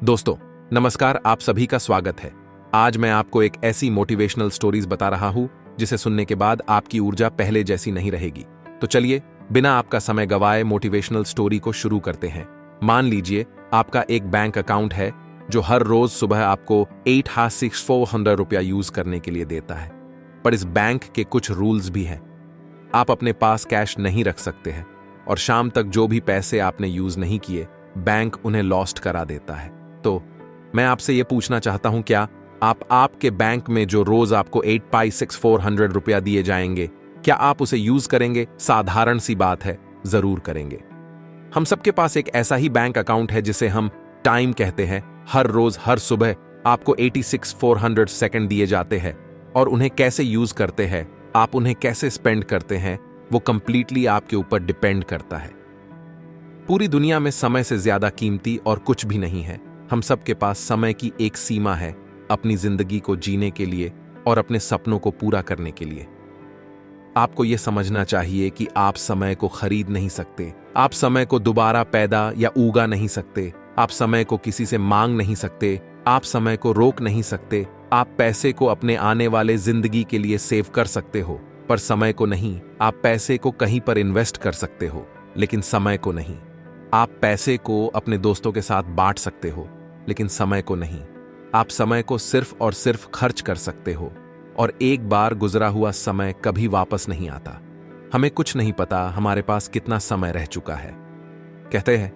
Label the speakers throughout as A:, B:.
A: दोस्तों नमस्कार, आप सभी का स्वागत है। आज मैं आपको एक ऐसी मोटिवेशनल स्टोरीज बता रहा हूं जिसे सुनने के बाद आपकी ऊर्जा पहले जैसी नहीं रहेगी। तो चलिए बिना आपका समय गवाए मोटिवेशनल स्टोरी को शुरू करते हैं। मान लीजिए आपका एक बैंक अकाउंट है जो हर रोज सुबह आपको 8,400 रुपया यूज करने के लिए देता है, पर इस बैंक के कुछ रूल्स भी हैं। आप अपने पास कैश नहीं रख सकते हैं और शाम तक जो भी पैसे आपने यूज नहीं किए बैंक उन्हें लॉस्ट करा देता है। तो मैं आपसे यह पूछना चाहता हूं, क्या आप आपके बैंक में जो रोज आपको 8,400 रुपया दिए जाएंगे, क्या आप उसे यूज करेंगे? साधारण सी बात है, जरूर करेंगे। हम सबके पास एक ऐसा ही बैंक अकाउंट है जिसे हम टाइम कहते हैं। हर रोज हर सुबह आपको 86,400 सेकंड दिए जाते हैं और उन्हें कैसे यूज करते हैं, आप उन्हें कैसे स्पेंड करते हैं, वो कंप्लीटली आपके ऊपर डिपेंड करता है। पूरी दुनिया में समय से ज्यादा कीमती और कुछ भी नहीं है। हम सबके पास समय की एक सीमा है, अपनी जिंदगी को जीने के लिए और अपने सपनों को पूरा करने के लिए। आपको यह समझना चाहिए कि आप समय को खरीद नहीं सकते, आप समय को दोबारा पैदा या उगा नहीं सकते, आप समय को किसी से मांग नहीं सकते, आप समय को रोक नहीं सकते। आप पैसे को अपने आने वाले जिंदगी के लिए सेव कर सकते हो, पर समय को नहीं। आप पैसे को कहीं पर इन्वेस्ट कर सकते हो, लेकिन समय को नहीं। आप पैसे को अपने दोस्तों के साथ बांट सकते हो, लेकिन समय को नहीं। आप समय को सिर्फ और सिर्फ खर्च कर सकते हो, और एक बार गुजरा हुआ समय कभी वापस नहीं आता। हमें कुछ नहीं पता हमारे पास कितना समय रह चुका है। कहते हैं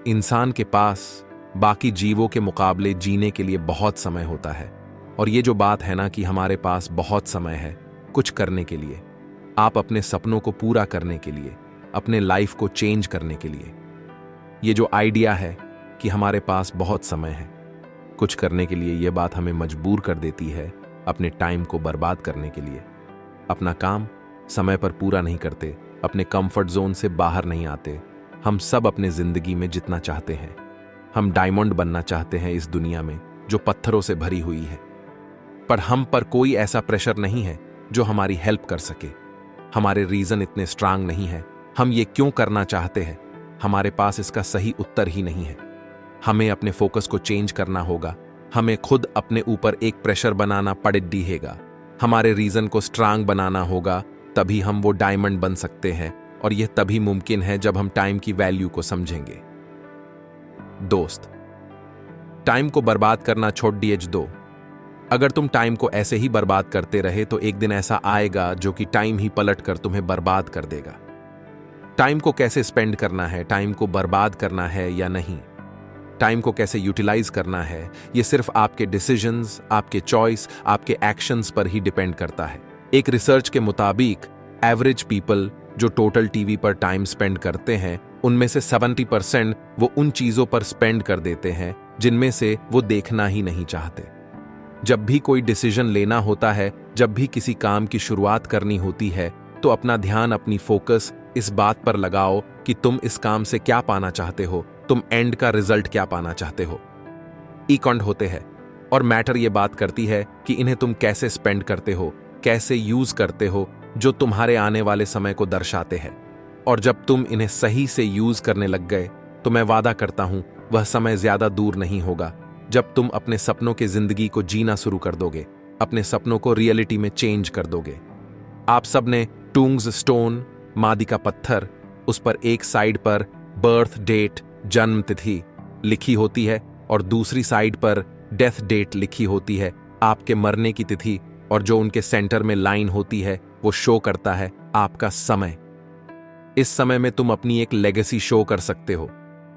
A: इंसान के पास बाकी जीवों के मुकाबले जीने के लिए बहुत समय होता है। और ये जो बात है ना कि हमारे पास बहुत समय है कुछ करने के लिए, आप अपने सपनों को पूरा करने के लिए, अपने लाइफ को चेंज करने के लिए, ये जो आइडिया है कि हमारे पास बहुत समय है कुछ करने के लिए, यह बात हमें मजबूर कर देती है अपने टाइम को बर्बाद करने के लिए। अपना काम समय पर पूरा नहीं करते, अपने कंफर्ट जोन से बाहर नहीं आते। हम सब अपने जिंदगी में जितना चाहते हैं, हम डायमंड बनना चाहते हैं इस दुनिया में जो पत्थरों से भरी हुई है, पर हम पर कोई ऐसा प्रेशर नहीं है जो हमारी हेल्प कर सके। हमारे रीजन इतने स्ट्रांग नहीं है। हम ये क्यों करना चाहते हैं, हमारे पास इसका सही उत्तर ही नहीं है। हमें अपने फोकस को चेंज करना होगा। हमें खुद अपने ऊपर एक प्रेशर बनाना पड़ेगा। हमारे रीजन को स्ट्रांग बनाना होगा, तभी हम वो डायमंड बन सकते हैं। और यह तभी मुमकिन है जब हम टाइम की वैल्यू को समझेंगे। दोस्त, टाइम को बर्बाद करना छोड़ दो। अगर तुम टाइम को ऐसे ही बर्बाद करते रहे तो एक दिन ऐसा आएगा जो कि टाइम ही पलट कर तुम्हें बर्बाद कर देगा। टाइम को कैसे स्पेंड करना है, टाइम को बर्बाद करना है या नहीं, टाइम को कैसे यूटिलाइज करना है, यह सिर्फ आपके डिसीजंस, आपके चॉइस, आपके एक्शंस पर ही डिपेंड करता है। एक रिसर्च के मुताबिक एवरेज पीपल जो टोटल टीवी पर टाइम स्पेंड करते हैं, उनमें से 70% वो उन चीजों पर स्पेंड कर देते हैं जिनमें से वो देखना ही नहीं चाहते। जब भी कोई डिसीजन लेना होता है, जब भी किसी काम की शुरुआत करनी होती है, तो अपना ध्यान, अपनी फोकस इस बात पर लगाओ कि तुम इस काम से क्या पाना चाहते हो, तुम एंड का रिजल्ट क्या पाना चाहते हो। इकॉन्ड होते हैं और मैटर ये बात करती है कि इन्हें तुम कैसे स्पेंड करते हो, कैसे यूज करते हो, जो तुम्हारे आने वाले समय को दर्शाते हैं। और जब तुम इन्हें सही से यूज करने लग गए तो मैं वादा करता हूं वह समय ज्यादा दूर नहीं होगा जब तुम अपने सपनों की जिंदगी को जीना शुरू कर दोगे, अपने सपनों को रियलिटी में चेंज कर दोगे। आप सब ने टूंग्स स्टोन, मादी का पत्थर, उस पर एक साइड पर बर्थ डेट, जन्म तिथि लिखी होती है और दूसरी साइड पर डेथ डेट लिखी होती है, आपके मरने की तिथि, और जो उनके सेंटर में लाइन होती है वो शो करता है आपका समय। इस समय में तुम अपनी एक लेगेसी शो कर सकते हो।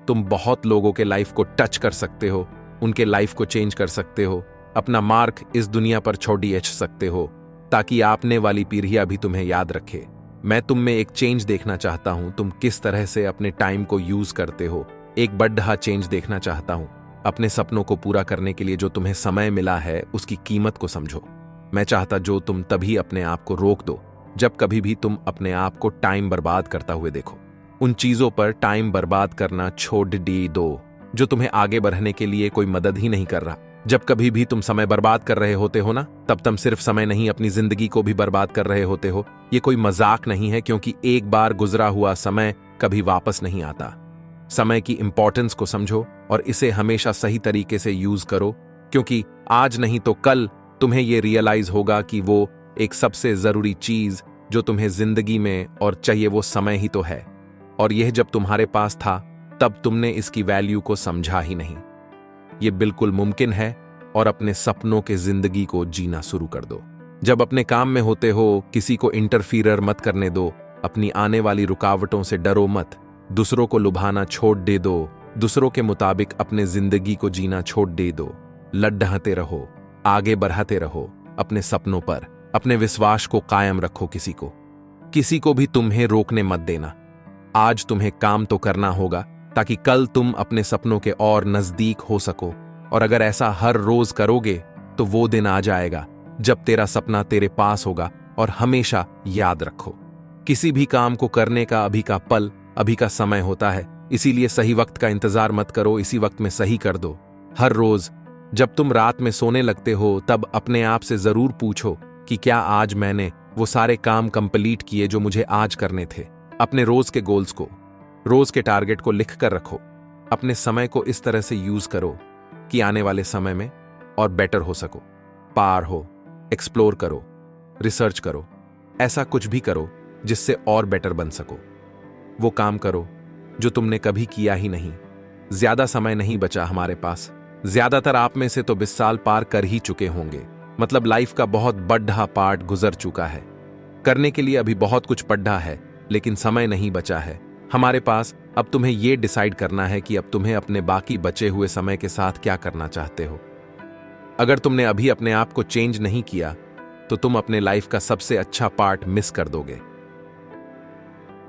A: तुम बहुत लोगों के लाइफ को टच कर सकते हो, उनके लाइफ को चेंज कर सकते हो, अपना मार्क इस दुनिया पर छोड़ सकते हो, ताकि आपने वाली पीढ़ियां भी तुम्हें याद रखे। मैं तुम में एक चेंज देखना चाहता हूं, तुम किस तरह से अपने टाइम को यूज करते हो। एक बड़ा चेंज देखना चाहता हूं। अपने सपनों को पूरा करने के लिए जो तुम्हें समय मिला है उसकी कीमत को समझो। मैं चाहता जो तुम तभी अपने आप को रोक दो जब कभी भी तुम अपने आप को टाइम बर्बाद करता हुए देखो। उन चीजों पर टाइम बर्बाद करना छोड़ दो जो तुम्हें आगे बढ़ने के लिए कोई मदद ही नहीं कर रहा। जब कभी भी तुम समय बर्बाद कर रहे होते हो ना, तब तुम सिर्फ समय नहीं अपनी जिंदगी को भी बर्बाद कर रहे होते हो। ये कोई मजाक नहीं है, क्योंकि एक बार गुजरा हुआ समय कभी वापस नहीं आता। समय की इंपॉर्टेंस को समझो और इसे हमेशा सही तरीके से यूज करो, क्योंकि आज नहीं तो कल तुम्हें ये रियलाइज होगा कि वो एक सबसे जरूरी चीज जो तुम्हें जिंदगी में और चाहिए वो समय ही तो है, और यह जब तुम्हारे पास था तब तुमने इसकी वैल्यू को समझा ही नहीं। ये बिल्कुल मुमकिन है, और अपने सपनों के जिंदगी को जीना शुरू कर दो। जब अपने काम में होते हो किसी को इंटरफीयर मत करने दो, अपनी आने वाली रुकावटों से डरो मत, दूसरों को लुभाना छोड़ दे दो, दूसरों के मुताबिक अपने जिंदगी को जीना छोड़ दे दो। लड्ढाते रहो, आगे बढ़ाते रहो अपने सपनों पर, अपने विश्वास को कायम रखो। किसी को भी तुम्हें रोकने मत देना। आज तुम्हें काम तो करना होगा ताकि कल तुम अपने सपनों के और नजदीक हो सको, और अगर ऐसा हर रोज करोगे तो वो दिन आ जाएगा जब तेरा सपना तेरे पास होगा। और हमेशा याद रखो, किसी भी काम को करने का अभी का पल, अभी का समय होता है, इसीलिए सही वक्त का इंतजार मत करो, इसी वक्त में सही कर दो। हर रोज जब तुम रात में सोने लगते हो तब अपने आप से जरूर पूछो कि क्या आज मैंने वो सारे काम कंप्लीट किए जो मुझे आज करने थे। अपने रोज के गोल्स को, रोज के टारगेट को लिख कर रखो। अपने समय को इस तरह से यूज करो कि आने वाले समय में और बेटर हो सको, पार हो, एक्सप्लोर करो, रिसर्च करो, ऐसा कुछ भी करो जिससे और बेटर बन सको। वो काम करो जो तुमने कभी किया ही नहीं। ज्यादा समय नहीं बचा हमारे पास, ज्यादातर आप में से तो 20 साल पार कर ही चुके होंगे, मतलब लाइफ का बहुत बड़ा पार्ट गुजर चुका है। करने के लिए अभी बहुत कुछ पड़ा है, लेकिन समय नहीं बचा है हमारे पास। अब तुम्हें यह डिसाइड करना है कि अब तुम्हें अपने बाकी बचे हुए समय के साथ क्या करना चाहते हो। अगर तुमने अभी अपने आप को चेंज नहीं किया तो तुम अपने लाइफ का सबसे अच्छा पार्ट मिस कर दोगे।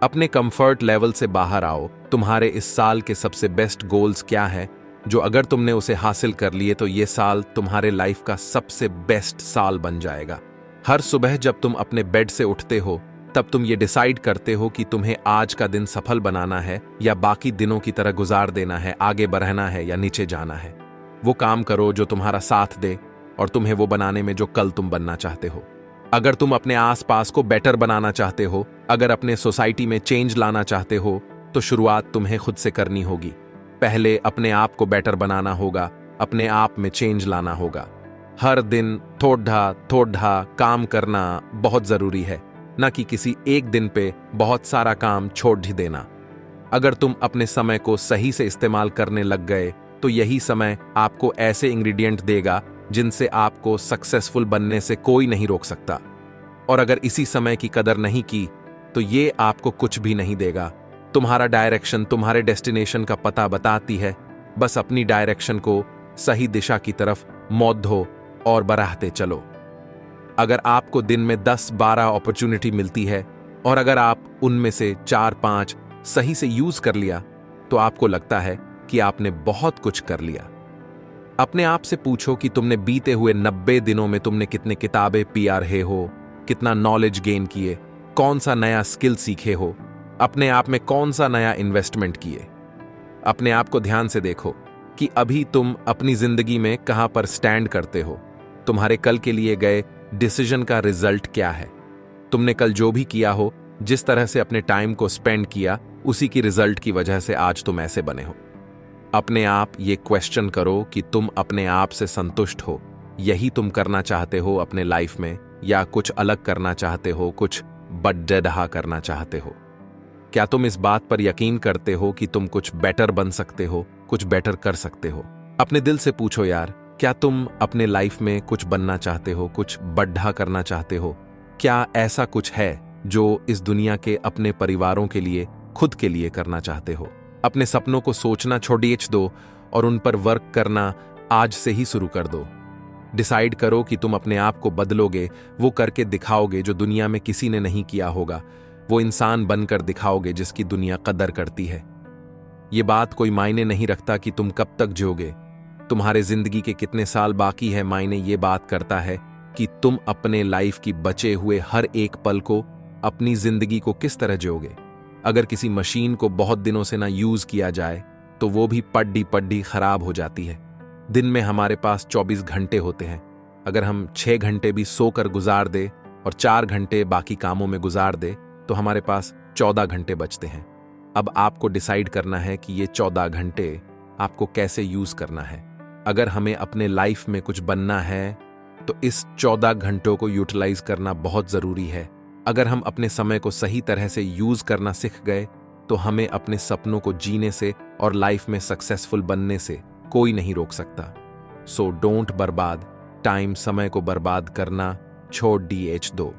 A: अपने कंफर्ट लेवल से बाहर आओ। तुम्हारे इस साल के सबसे बेस्ट गोल्स क्या है, जो अगर तुमने उसे हासिल कर लिए तो ये साल तुम्हारे लाइफ का सबसे बेस्ट साल बन जाएगा। हर सुबह जब तुम अपने बेड से उठते हो तब तुम ये डिसाइड करते हो कि तुम्हें आज का दिन सफल बनाना है या बाकी दिनों की तरह गुजार देना है, आगे बढ़ना है या नीचे जाना है। वो काम करो जो तुम्हारा साथ दे और तुम्हें वो बनाने में जो कल तुम बनना चाहते हो। अगर तुम अपने आसपास को बेटर बनाना चाहते हो, अगर अपने सोसाइटी में चेंज लाना चाहते हो, तो शुरुआत तुम्हें खुद से करनी होगी। पहले अपने आप को बेटर बनाना होगा, अपने आप में चेंज लाना होगा। हर दिन थोड़ा काम करना बहुत जरूरी है, न कि किसी एक दिन पे बहुत सारा काम छोड़ ही देना। अगर तुम अपने समय को सही से इस्तेमाल करने लग गए तो यही समय आपको ऐसे इंग्रेडिएंट देगा जिनसे आपको सक्सेसफुल बनने से कोई नहीं रोक सकता। और अगर इसी समय की कदर नहीं की तो ये आपको कुछ भी नहीं देगा। तुम्हारा डायरेक्शन तुम्हारे डेस्टिनेशन का पता बताती है, बस अपनी डायरेक्शन को सही दिशा की तरफ मोड़ो और बढ़ाते चलो। अगर आपको दिन में 10-12 अपॉर्चुनिटी मिलती है और अगर आप उनमें से 4-5 सही से यूज कर लिया तो आपको लगता है कि आपने बहुत कुछ कर लिया। अपने आप से पूछो कि तुमने बीते हुए 90 दिनों में तुमने कितने किताबें पढ़ रहे हो, कितना नॉलेज गेन किए, कौन सा नया स्किल सीखे हो, अपने आप में कौन सा नया इन्वेस्टमेंट किए। अपने आप को ध्यान से देखो कि अभी तुम अपनी जिंदगी में कहां पर स्टैंड करते हो। तुम्हारे कल के लिए गए डिसीजन का रिजल्ट क्या है। तुमने कल जो भी किया हो, जिस तरह से अपने टाइम को स्पेंड किया, उसी की रिजल्ट की वजह से आज तुम ऐसे बने हो। अपने आप ये क्वेश्चन करो कि तुम अपने आप से संतुष्ट हो, यही तुम करना चाहते हो अपने लाइफ में, या कुछ अलग करना चाहते हो, कुछ बड़ा करना चाहते हो। क्या तुम इस बात पर यकीन करते हो कि तुम कुछ बेटर बन सकते हो, कुछ बेटर कर सकते हो? अपने दिल से पूछो यार, क्या तुम अपने लाइफ में कुछ बनना चाहते हो, कुछ बड़ा करना चाहते हो? क्या ऐसा कुछ है जो इस दुनिया के अपने परिवारों के लिए, खुद के लिए करना चाहते हो? अपने सपनों को सोचना छोड़िए दो और उन पर वर्क करना आज से ही शुरू कर दो। डिसाइड करो कि तुम अपने आप को बदलोगे, वो करके दिखाओगे जो दुनिया में किसी ने नहीं किया होगा, वो इंसान बनकर दिखाओगे जिसकी दुनिया कदर करती है। ये बात कोई मायने नहीं रखता कि तुम कब तक जियोगे, तुम्हारे जिंदगी के कितने साल बाकी है। मायने ये बात करता है कि तुम अपने लाइफ की बचे हुए हर एक पल को, अपनी जिंदगी को किस तरह जियोगे। अगर किसी मशीन को बहुत दिनों से ना यूज किया जाए तो वो भी पड्डी खराब हो जाती है। दिन में हमारे पास 24 घंटे होते हैं। अगर हम 6 घंटे भी सोकर गुजार दे और 4 घंटे बाकी कामों में गुजार दे तो हमारे पास 14 घंटे बचते हैं। अब आपको डिसाइड करना है कि ये 14 घंटे आपको कैसे यूज करना है। अगर हमें अपने लाइफ में कुछ बनना है तो इस 14 घंटों को यूटिलाइज करना बहुत जरूरी है। अगर हम अपने समय को सही तरह से यूज करना सीख गए तो हमें अपने सपनों को जीने से और लाइफ में सक्सेसफुल बनने से कोई नहीं रोक सकता। सो डोंट बर्बाद टाइम, समय को बर्बाद करना छोड़ दो।